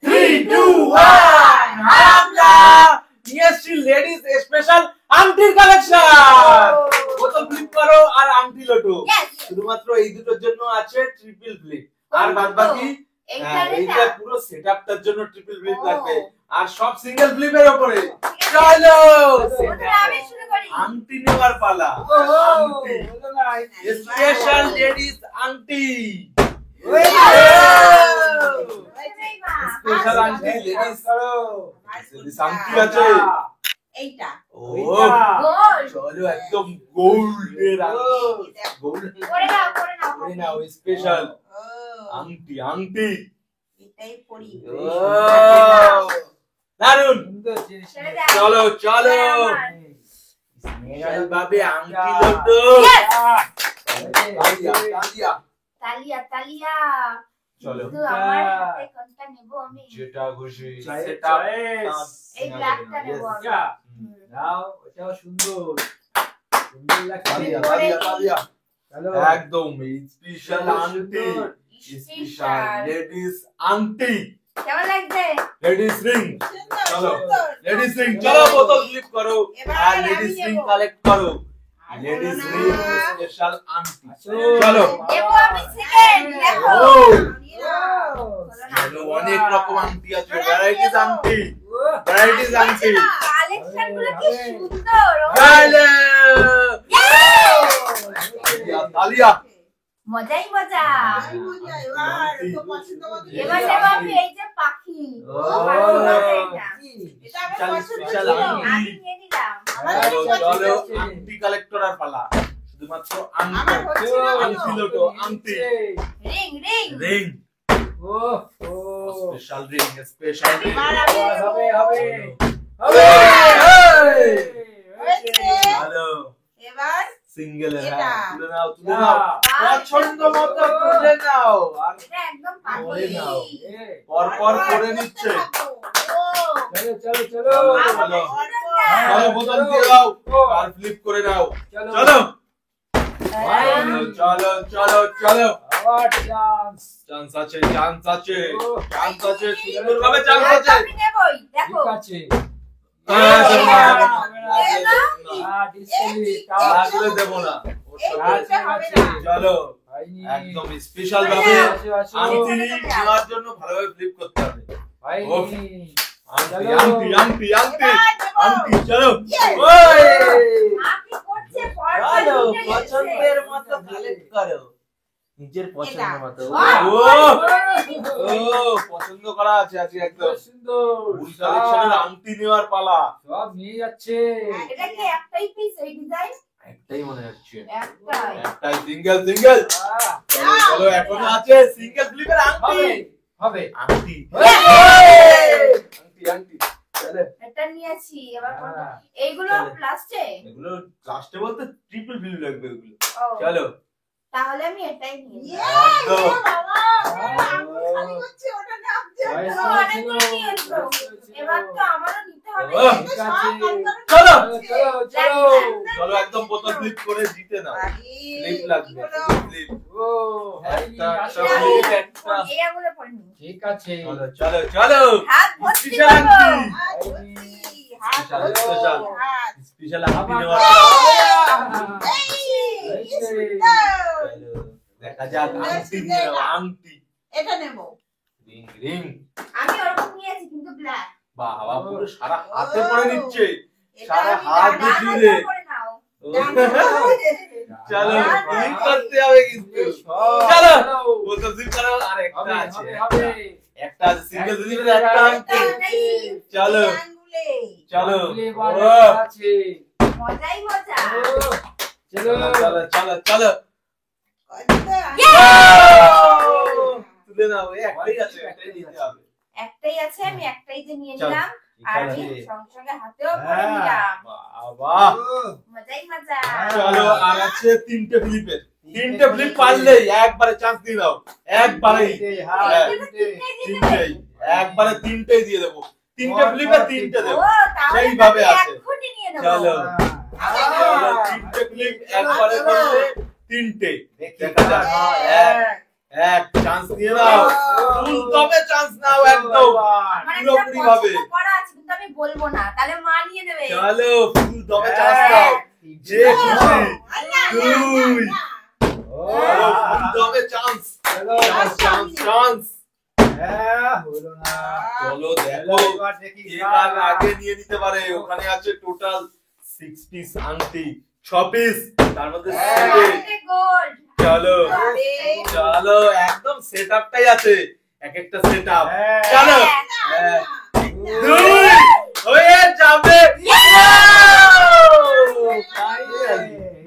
3, 2, 1 হামলা নিয়েছি ladies special আংটির কালেকশন বোতল ফ্লিপ করো আর আংটি লোটো শুধুমাত্র এই দুটোর জন্য আছে ট্রিপল ফ্লিপ আর বাদবাকি এইটা পুরো সেটআপটার জন্য ট্রিপল ফ্লিপ লাগবে আর সব সিঙ্গেল ফ্লিপের উপরে চলো আমি শুরু করি আংটি নেওয়ার পালা আংটি স্পেশাল লেডিস আংটি স্পেশাল আংটি লেডিস করো লেডিস আংটি আছে এইটা ও গোল্ড চলো একদম গোল্ডের আংটি গোল্ড করে নাও স্পেশাল আংটি আংটি এটাই পরি দারুন ছেড়ে দাও চলো চলো স্পেশাল ভাবে আংটি লোটো তালিয়া তালিয়া তালিয়া চলো কিন্তু আমার হাতে কোনটা নেব আমি যেটা খুশি সেটআপ এই ব্ল্যাকটা নেব আমি নাও ওটাও সুন্দর সুন্দর লাগছে তালিয়া তালিয়া চলো একদম স্পেশাল আংটি স্পেশাল লেডিস আংটি কেমন লাগছে লেডিস রিং চলো লেডিস রিং চলো বোতল ফ্লিপ করো আর লেডিস রিং কালেক্ট করো লেডিস রিং স্পেশাল আংটি চলো দেব আমি সেকেন্ড দেখো চলো অনেক রকম আংটি আছে ভ্যারাইটিস আংটি কালেকশন গুলো কি সুন্দর চলো তালিয়া মজাই মজা এবার নেব আমি এই যে পাখি স্পেশাল আংটি আমি নিয়ে নিলাম চলো আংটি কালেক্ট করার পালা শুধুমাত্র আংটি লোটো আংটি রিং রিং রিং ও ও স্পেশাল রিং স্পেশাল রিং হবে হবে হ্যালো এবার সিঙ্গেল এটা। তুলে নাও পছন্দ মতো তুলে নাও আর এটা একদম করে পাখি নাও পর পর করে নিচ্ছে চলো চলো চলো চলো চলো বোতল দিয়ে দাও আর ফ্লিপ করে নাও চলো চলো চলো চলো চলো আবার চান্স চান্স আছে সুন্দরভাবে চান্স আছে আমি নেবই দেখো ঠিক আছে ডিসপ্লে লাগলে দেবো না চলো একদম স্পেশাল ভাবে আংটি নেওয়ার জন্য ভালোভাবে ফ্লিপ করতে হবে আংটি চলো আপনি করছে চলো পছন্দের মতো কালেক্ট করো নিজের পছন্দ মতো পছন্দ করা আছে আজকে একদম সুন্দর ফুল কালেকশনের আংটি নেওয়ার পালা সব নিয়ে যাচ্ছে এটা কি একটাই পিস এই ডিজাইন একটাই মনে হচ্ছে একটাই একটাই সিঙ্গেল চলো এখনো আছে সিঙ্গেল ফ্লিপের আংটি হবে আংটি আংটি চলো এটা নিয়েছি এবার এইগুলো প্লাস্টে এগুলো লাস্টে বলতে ট্রিপল ফ্লিপ লাগবে এগুলো ও চলো তাহলে আমি এটাই নিয়ে একদম অনেকগুলো নিয়েছো এবার তো আমারও নিতে হবে ঠিক আছে চলো চলো চলো চলো একদম বোতল ফ্লিপ করে জিতে নাও ফ্লিপ লাগবে ফ্লিপ ও একটা আসো flip, একটা এই আঙুলে পড়ে নি ঠিক আছে চলো হাত ভর্তি স্পেশাল করো স্পেশাল স্পেশাল আংটি নেওয়া চলো দেখা যাক আংটি নিয়ে নাও আংটি এটা নেব রিং রিং আমি ওরকম নিয়েছি কিন্তু ব্ল্যাক বাবা পুরো সারা হাতে পড়ে নিচ্ছে সারা হাত জুড়ে চলো ক্লিক করতে হবে কিন্তু চলো বোতল ফ্লিপ করো আর একটা আছে একটা আছে সিঙ্গেল ফ্লিপের একটা আংটি চলো চলো আছে মজাই মজা চলো চলো চলো চলো তুলে নাও একটাই আছে একটাই দিতে হবে একটাই আছে আমি একটাই যে নিয়ে নিলাম আর আমি সঙ্গে সঙ্গে হাতেও পরে হ্যাঁ নিলাম বাবা মজাই মজা চলো আর আছে তিনটে ফ্লিপ পারলেই একবারে চান্স দিয়ে দাও একবারেই তিনটেই একবারে তিনটেই দিয়ে দেবো তিনটে ফ্লিপে তিনটে দেবো ও তাহলে সেইভাবে আছে। এক ফুটি নিয়ে নেব চলো চলো তিনটে ফ্লিপ একবারে করলে তিনটে দেখা যাক এক এক চান্স নিয়ে নাও, ফুল তবে চান্স নাও একদম আমার একটা পুরোপুরি ভাবে। পছন্দ করা আছে কিন্তু আমি বলবো না, তাহলে মা নিয়ে নেবে। চলো ফুল তবে চান্স নাও, যে খুশি দুই। চলো ফুল তবে চান্স, চলো চান্স চান্স চান্স। হলো না চলো দেখো এবার দেখি কে কার আগে নিয়ে নিতে পারে। ওখানে আছে টোটাল 6 পিস আংটি, 6 পিস, তার মধ্যে সেটে। গোল্ড। চলো আরে চলো একদম সেটআপটাই আছে, এক একটা সেটআপ। হ্যাঁ। চলো এক, দুই হয়ে যাবে।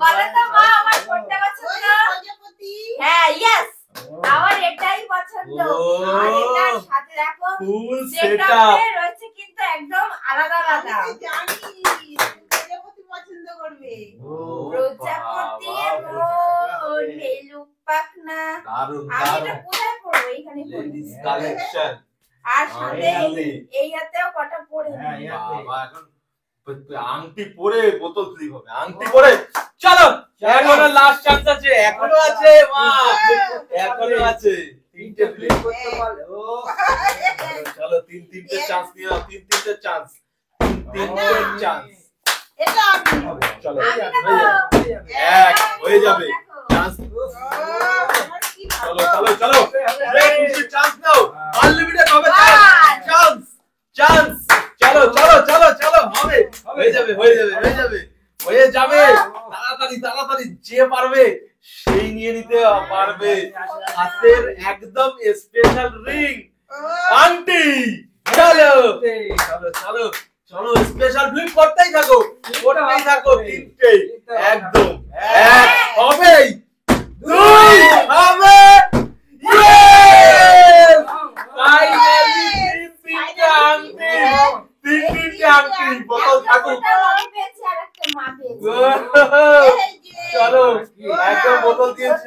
বলো তো মা আমার কোনটা পছন্দ? হ্যাঁ ইয়েস, আমার এটাই পছন্দ। আর এটার সাথে দেখো ফুল সেটআপে সেটআপ। রয়েছে কিন্তু একদম আলাদা আলাদা। প্রজাপতি মন বেলুক পাখনা। দারুন আমি এটা দারুন কোথায় পড়বো? এইখানে পড়বো। Ladies collection. আর সাথে আরে। এই হাতেও কটা পড়ে হ্যাঁ, নিই। বাবা এখন আংটি পরে বোতল ফ্লিপ হবে, আংটি পরে। চলো এখনো লাস্ট চান্স আছে, এখনো আছে মা, এখনো আছে তিনটে ফ্লিপ করতে পারলে ও চলো তিনটে চান্স নিয়ে নাও, তিনটে চান্স, তিনটে চান্স। চলো আমি হয়ে দেখো। যাবে, এক হয়ে যাবে চান্স। চলো চলো চলো যে খুশি চান্স নাও, আনলিমিটেড হবে চান্স চান্স। চলো চলো চলো চলো হবে, হয়ে যাবে হয়ে যাবে হয়ে যাবে হয়ে যাবে। তাড়াতাড়ি তাড়াতাড়ি যে পারবে সেই নিয়ে নিতে পারবে হাতের একদম স্পেশাল রিং আংটি। চলো চলো চলো চলো স্পেশাল ফ্লিপ করতেই থাকো, করতেই থাকো। তিনটে একদম এক হবে, দুই হবে। Yes! Finally তিনটে আংটি, তিনটে আংটি বোতল থাকুক। একটা আমি পেয়েছি আর একটা মা পেয়েছে। চলো একদম বোতল দিয়েছি।